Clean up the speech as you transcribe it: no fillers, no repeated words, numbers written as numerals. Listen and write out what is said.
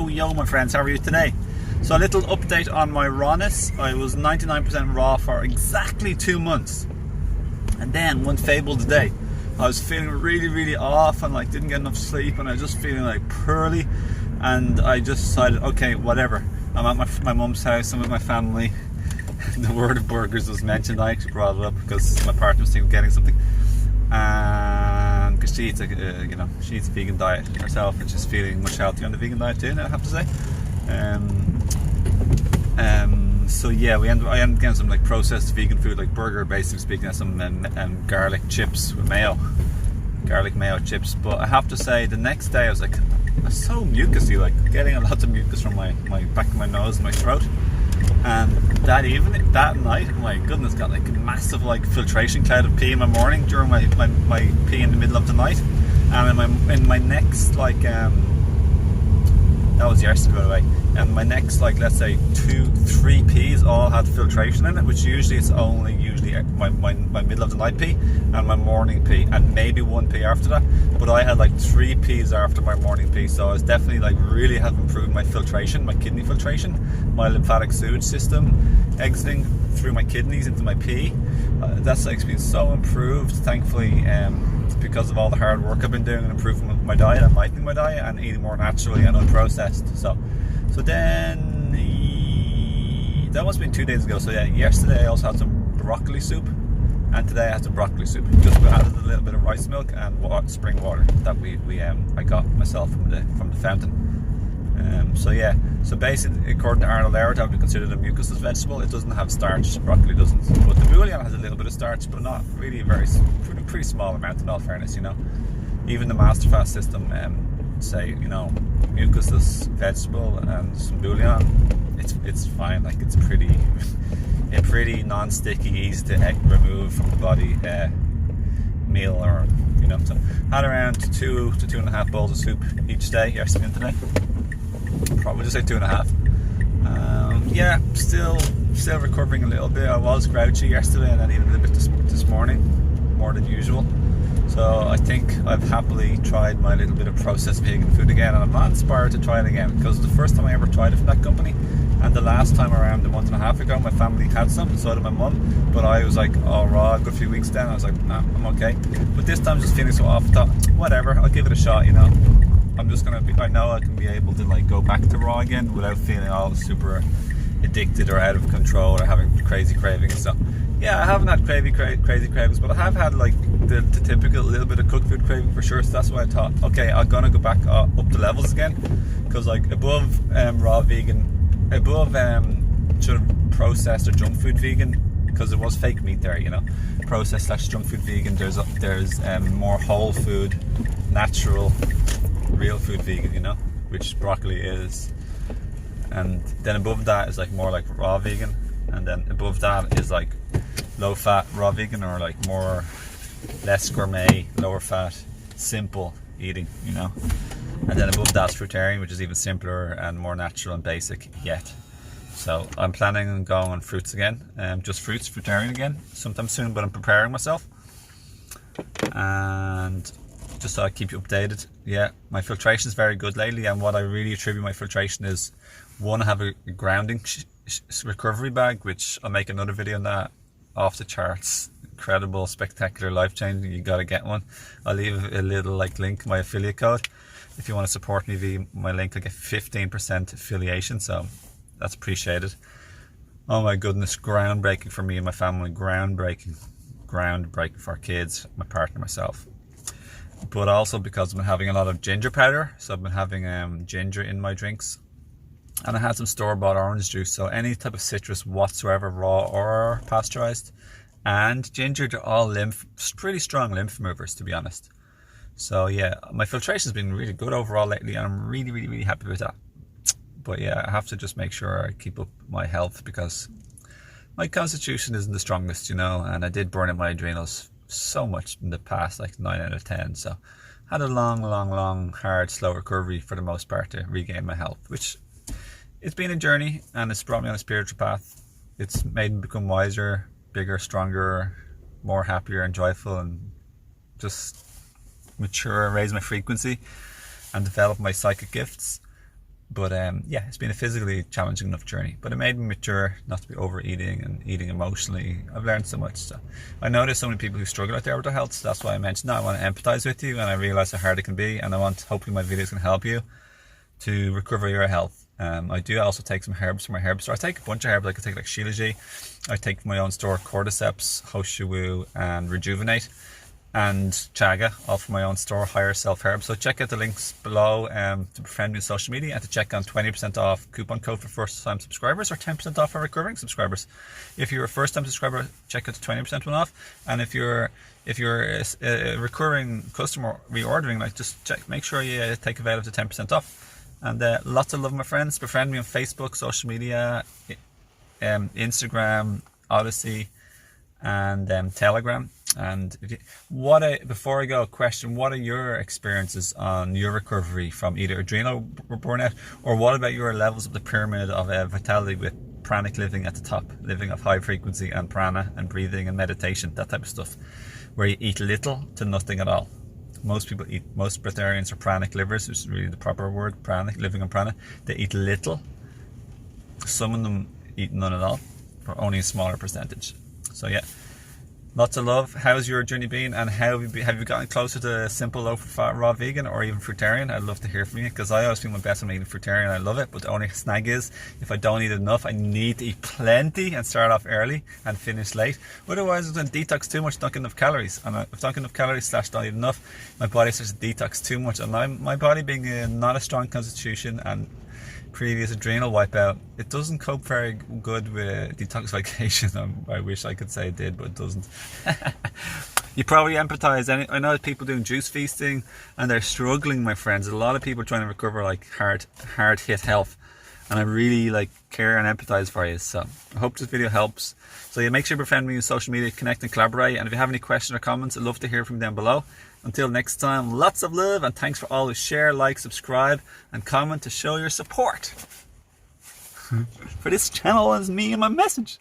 Yo my friends, how are you today? So a little update on my rawness. I was 99% raw for exactly 2 months, and then one fabled day I was feeling really off and like didn't get enough sleep, and I was just feeling like pearly, and I just decided, okay, whatever. I'm at my mum's house, I'm with my family. The word of burgers was mentioned. I actually brought it up because my partner was thinking of getting something, and because she eats she eats a vegan diet herself, and she's feeling much healthier on the vegan diet too, I have to say. So yeah, I ended up getting some like processed vegan food, like burger, basically speaking, and some garlic chips with mayo, garlic mayo chips. But I have to say, the next day I was so mucusy, like getting a lot of mucus from my back of my nose and my throat. And that night, my goodness, got like a massive like filtration cloud of pee in my morning during my pee in the middle of the night. And in my next like that was yesterday, by the way, and my next like, let's say 2-3 pees all had filtration in it, which usually it's only my middle of the night pee and my morning pee, and maybe 1 pee after that. But I had like 3 pees after my morning pee, so I was definitely like really have improved my filtration, my kidney filtration, my lymphatic sewage system exiting through my kidneys into my pee. That's like been so improved, thankfully, because of all the hard work I've been doing and improving my diet and lightening my diet and eating more naturally and unprocessed. So then that must have been 2 days ago. So yeah, yesterday I also had some broccoli soup, and today I had some broccoli soup. Just added a little bit of rice milk and spring water that I got myself from the fountain. So yeah, so basically, according to Arnold Layard, that would be considered a mucusless vegetable. It doesn't have starch, broccoli doesn't, but the bouillon has a little bit of starch, but not really pretty small amount, in all fairness, you know. Even the master fast system say, you know, mucusless vegetable and some bouillon, it's fine. Like it's a pretty non-sticky, easy to remove from the body meal, or you know. So had around 2 to 2.5 bowls of soup each day, yesterday and today. Probably just say 2.5. Yeah, still recovering a little bit. I was grouchy yesterday, and then even a little bit this morning, more than usual. So I think I've happily tried my little bit of processed vegan food again, and I'm not inspired to try it again, because the first time I ever tried it from that company, and the last time around a month and a half ago, my family had some, so did my mum, but I was like, oh, raw, a good few weeks then, I was like, nah, I'm okay. But this time, just feeling so off, I thought, whatever, I'll give it a shot, you know. I'm just gonna I know I can be able to like go back to raw again without feeling all super addicted or out of control or having crazy cravings. So yeah, I haven't had crazy cravings, but I have had like the typical little bit of cooked food craving for sure. So that's why I thought, okay, I'm gonna go back up the levels again, because like above raw vegan, above sort of processed or junk food vegan, because there was fake meat there, you know, processed / junk food vegan, there's more whole food, natural, real food vegan, you know, which broccoli is. And then above that is like more like raw vegan, and then above that is like low fat raw vegan, or like more less gourmet, lower fat, simple eating, you know. And then above that's fruitarian, which is even simpler and more natural and basic yet. So I'm planning on going on fruits again, just fruitarian again sometime soon, but I'm preparing myself, and just so I keep you updated. Yeah, my filtration is very good lately, and what I really attribute my filtration is, one, I have a grounding recovery bag, which I'll make another video on that, off the charts, incredible, spectacular, life-changing. You gotta get one. I'll leave a little like link, my affiliate code. If you want to support me via my link, I get 15% affiliation, so that's appreciated. Oh my goodness, groundbreaking for me and my family, groundbreaking for our kids, my partner, myself. But also because I've been having a lot of ginger powder, so I've been having ginger in my drinks, and I had some store-bought orange juice. So any type of citrus whatsoever, raw or pasteurized, and ginger, they're all pretty strong lymph movers, to be honest. So yeah, my filtration's been really good overall lately, and I'm really happy with that. But yeah, I have to just make sure I keep up my health, because my constitution isn't the strongest, you know, and I did burn out my adrenals so much in the past, like 9 out of 10. So had a long, hard, slow recovery for the most part to regain my health, which it's been a journey, and it's brought me on a spiritual path. It's made me become wiser, bigger, stronger, more happier and joyful, and just mature, raise my frequency and develop my psychic gifts. But yeah, it's been a physically challenging enough journey, but it made me mature not to be overeating and eating emotionally. I've learned so much. So I know there's so many people who struggle out there with their health, so that's why I mentioned that. I want to empathize with you, and I realize how hard it can be, and I want, hopefully my videos can help you to recover your health. I do also take some herbs from my herb store. I take a bunch of herbs. I could take like Shilajit. I take from my own store Cordyceps, Hoshiwu, and Rejuvenate, and Chaga, all from my own store, Higher Self Herb. So check out the links below to befriend me on social media, and to check on 20% off coupon code for first time subscribers, or 10% off for recurring subscribers. If you're a first time subscriber, check out the 20% one off, and if you're a recurring customer reordering, like, just check, make sure you take advantage of the 10% off. And lots of love, my friends. Befriend me on Facebook, social media, Instagram, Odyssey, and Telegram. And before I go, question: what are your experiences on your recovery from either adrenal burnout, or what about your levels of the pyramid of vitality with pranic living at the top, living of high frequency and prana and breathing and meditation, that type of stuff, where you eat little to nothing at all? Most breatharians are pranic livers, which is really the proper word, pranic, living on prana. They eat little. Some of them eat none at all, or only a smaller percentage. So yeah, lots of love. How's your journey been, and have you gotten closer to simple low-fat raw vegan, or even fruitarian? I'd love to hear from you, because I always feel my best when I'm eating fruitarian. I love it, but the only snag is, if I don't eat enough, I need to eat plenty and start off early and finish late. Otherwise, I'm going to detox too much, not get enough calories. And if I don't get enough calories / don't eat enough, my body starts to detox too much. And my body being not a strong constitution and previous adrenal wipeout, it doesn't cope very good with detoxification. I wish I could say it did, but it doesn't. You probably empathize. I know people doing juice feasting and they're struggling, my friends. A lot of people trying to recover like hard hit health, and I really care and empathize for you. So I hope this video helps. So yeah, make sure to befriend me on social media, connect and collaborate. And if you have any questions or comments, I'd love to hear from you down below. Until next time, lots of love, and thanks for all who share, like, subscribe, and comment to show your support for this channel and me and my message.